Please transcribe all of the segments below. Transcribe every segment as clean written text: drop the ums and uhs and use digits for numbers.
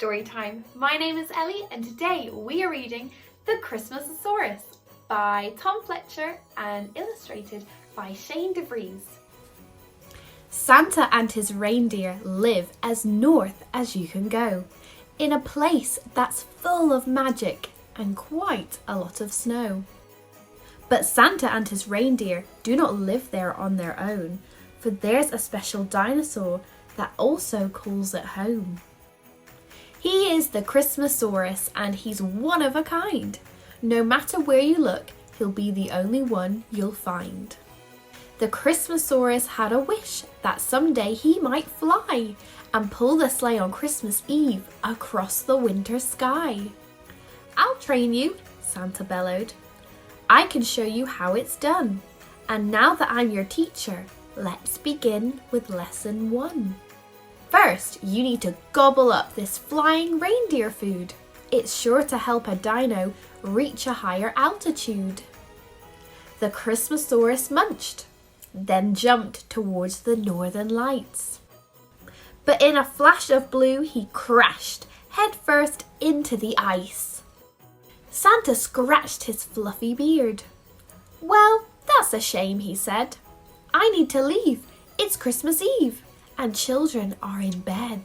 story time. My name is Ellie and today we are reading The Christmasaurus by Tom Fletcher and illustrated by Devries. Santa and his reindeer live as north as you can go, in a place that's full of magic and quite a lot of snow. But Santa and his reindeer do not live there on their own, for there's a special dinosaur that also calls it home. He is the Christmasaurus and he's one of a kind. No matter where you look, he'll be the only one you'll find. The Christmasaurus had a wish that someday he might fly and pull the sleigh on Christmas Eve across the winter sky. "I'll train you," Santa bellowed. "I can show you how it's done. And now that I'm your teacher, let's begin with lesson 1. First, you need to gobble up this flying reindeer food. It's sure to help a dino reach a higher altitude." The Christmasaurus munched, then jumped towards the northern lights. But in a flash of blue, he crashed headfirst into the ice. Santa scratched his fluffy beard. "Well, that's a shame," he said. "I need to leave. It's Christmas Eve, and children are in bed."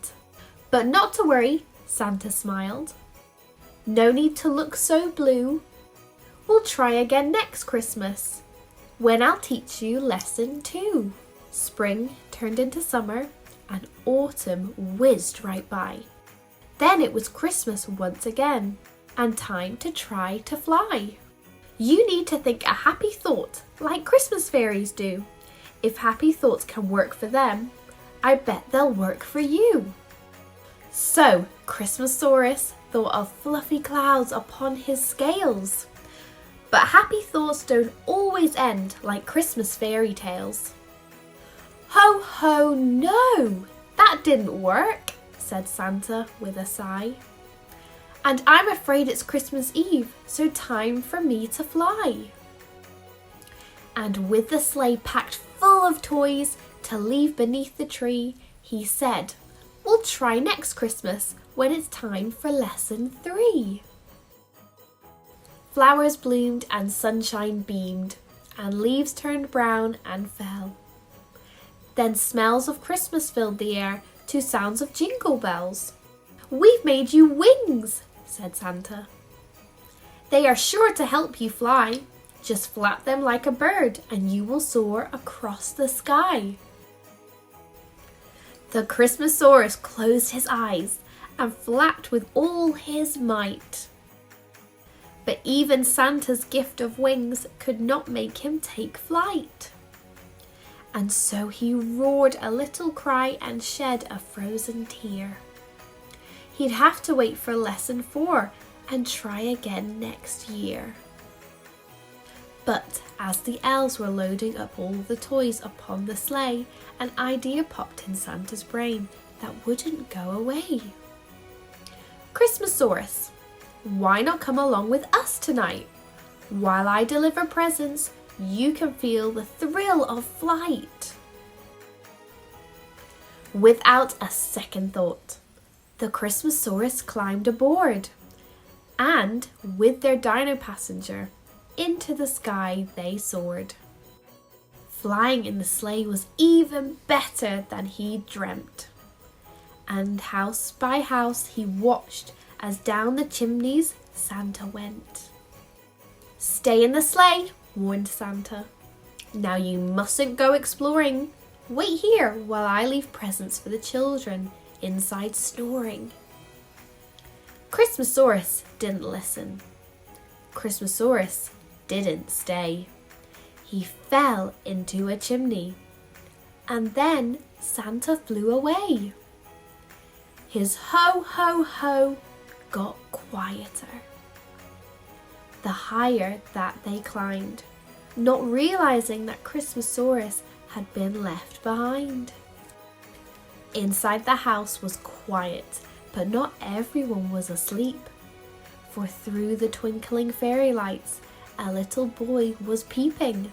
"But not to worry," Santa smiled. "No need to look so blue. We'll try again next Christmas, when I'll teach you lesson 2. Spring turned into summer, and autumn whizzed right by. Then it was Christmas once again, and time to try to fly. You need to think a happy thought, like Christmas fairies do. If happy thoughts can work for them, I bet they'll work for you." So Christmasaurus thought of fluffy clouds upon his scales. But happy thoughts don't always end like Christmas fairy tales. "Ho ho no, that didn't work," said Santa with a sigh. "And I'm afraid it's Christmas Eve, so time for me to fly." And with the sleigh packed full of toys to leave beneath the tree, he said, "We'll try next Christmas when it's time for lesson 3. Flowers bloomed and sunshine beamed, and leaves turned brown and fell. Then smells of Christmas filled the air to sounds of jingle bells. "We've made you wings," said Santa. "They are sure to help you fly. Just flap them like a bird and you will soar across the sky." The Christmasaurus closed his eyes and flapped with all his might. But even Santa's gift of wings could not make him take flight. And so he roared a little cry and shed a frozen tear. He'd have to wait for lesson 4 and try again next year. But as the elves were loading up all the toys upon the sleigh, an idea popped in Santa's brain that wouldn't go away. "Christmasaurus, why not come along with us tonight? While I deliver presents, you can feel the thrill of flight." Without a second thought, the Christmasaurus climbed aboard, and with their dino passenger, into the sky they soared. Flying in the sleigh was even better than he dreamt. And house by house he watched as down the chimneys Santa went. "Stay in the sleigh," warned Santa. "Now you mustn't go exploring. Wait here while I leave presents for the children inside snoring." Christmasaurus didn't listen. Christmasaurus didn't stay. He fell into a chimney, and then Santa flew away. His ho ho ho got quieter the higher that they climbed, not realizing that Christmasaurus had been left behind. Inside the house was quiet, but not everyone was asleep, for through the twinkling fairy lights a little boy was peeping.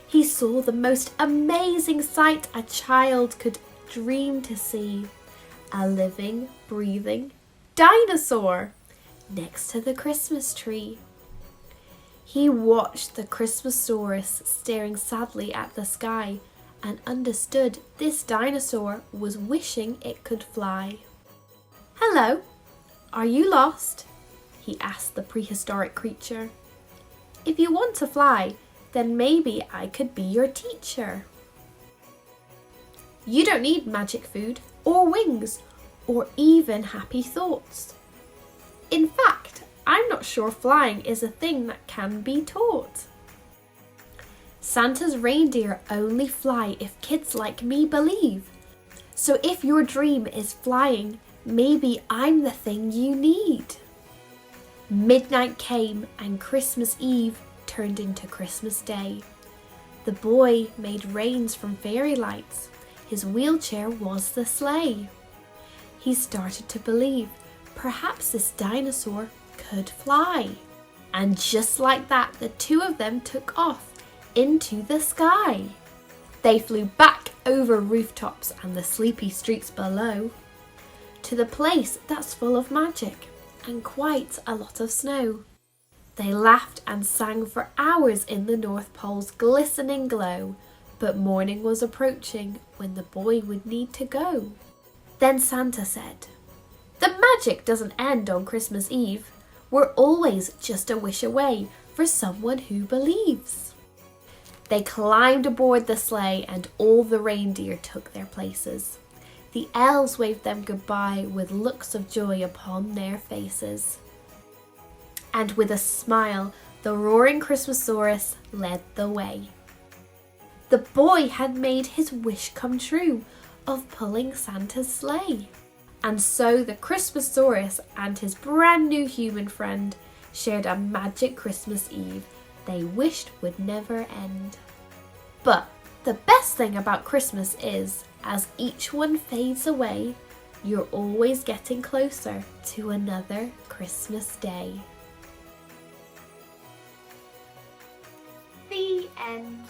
He saw the most amazing sight a child could dream to see. a living, breathing dinosaur next to the Christmas tree. He watched the Christmasaurus staring sadly at the sky and understood this dinosaur was wishing it could fly. "Hello, are you lost?" he asked the prehistoric creature. "If you want to fly, then maybe I could be your teacher. You don't need magic food or wings or even happy thoughts. In fact, I'm not sure flying is a thing that can be taught. Santa's reindeer only fly if kids like me believe. So if your dream is flying, maybe I'm the thing you need." Midnight came and Christmas Eve turned into Christmas Day. The boy made reins from fairy lights. His wheelchair was the sleigh. He started to believe perhaps this dinosaur could fly. And just like that, the two of them took off into the sky. They flew back over rooftops and the sleepy streets below to the place that's full of magic and quite a lot of snow. They laughed and sang for hours in the North Pole's glistening glow, but morning was approaching when the boy would need to go. Then Santa said, "The magic doesn't end on Christmas Eve. We're always just a wish away for someone who believes." They climbed aboard the sleigh and all the reindeer took their places. The elves waved them goodbye with looks of joy upon their faces. And with a smile, the roaring Christmasaurus led the way. The boy had made his wish come true of pulling Santa's sleigh. And so the Christmasaurus and his brand new human friend shared a magic Christmas Eve they wished would never end. But the best thing about Christmas is, as each one fades away, you're always getting closer to another Christmas day. The end.